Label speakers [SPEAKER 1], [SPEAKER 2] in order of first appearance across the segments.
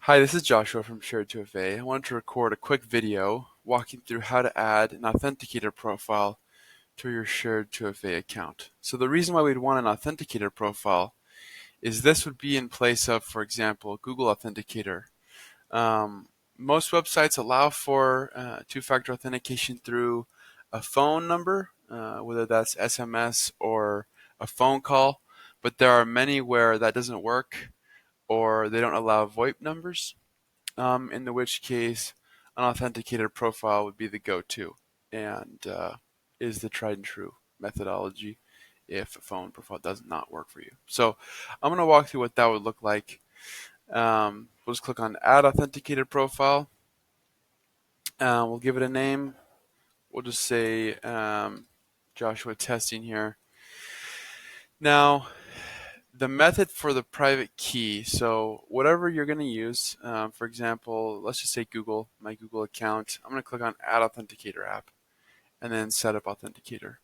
[SPEAKER 1] Hi, this is Joshua from Shared2FA. I wanted to record a quick video walking through how to add an authenticator profile to your Shared2FA account. So the reason why we'd want an authenticator profile is this would be in place of, for example, Google Authenticator. Most websites allow for two-factor authentication through a phone number, whether that's SMS or a phone call, but there are many where that doesn't work or they don't allow VoIP numbers. In which case an authenticator profile would be the go-to and is the tried and true methodology if a phone profile does not work for you. So I'm going to walk through what that would look like. We'll just click on Add Authenticator Profile. We'll give it a name. We'll just say Joshua Testing here. Now, the method for the private key, so whatever you're going to use, for example, let's just say Google, my Google account, I'm going to click on Add Authenticator app and then Set up Authenticator.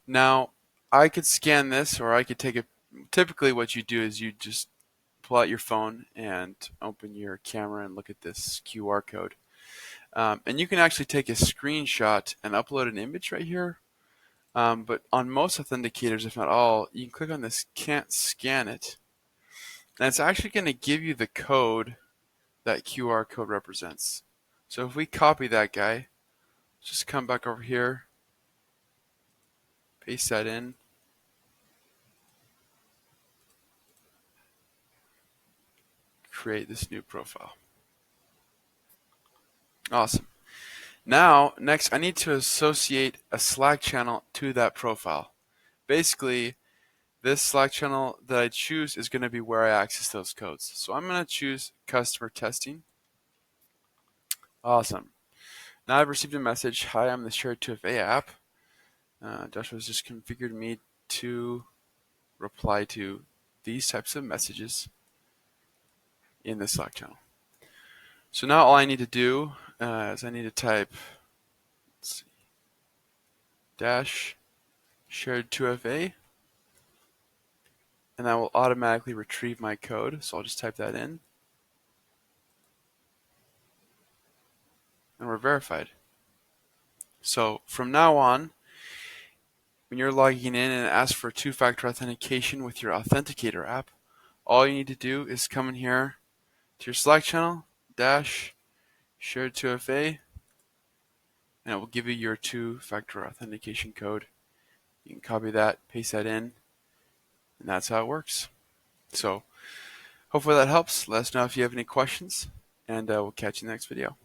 [SPEAKER 1] Now, I could scan this or I could take it. Typically what you do is you just pull out your phone and open your camera and look at this QR code. And you can actually take a screenshot and upload an image right here. But on most authenticators, if not all, you can click on this can't scan it. And it's actually going to give you the code that QR code represents. So if we copy that guy, just come back over here, paste that in, create this new profile. Awesome. Now, next I need to associate a Slack channel to that profile. Basically, this Slack channel that I choose is going to be where I access those codes. So I'm going to choose customer testing. Awesome. Now I've received a message. Hi, I'm the Shared2FA app. Joshua's just configured me to reply to these types of messages in the Slack channel. So now all I need to do is I need to type dash Shared2FA, and that will automatically retrieve my code. So I'll just type that in, and we're verified. So from now on, when you're logging in and ask for two-factor authentication with your Authenticator app, all you need to do is come in here to your Slack channel, dash Shared2FA, and it will give you your two-factor authentication code. You can copy that, paste that in, and that's how it works. So hopefully that helps. Let us know if you have any questions, and we'll catch you in the next video.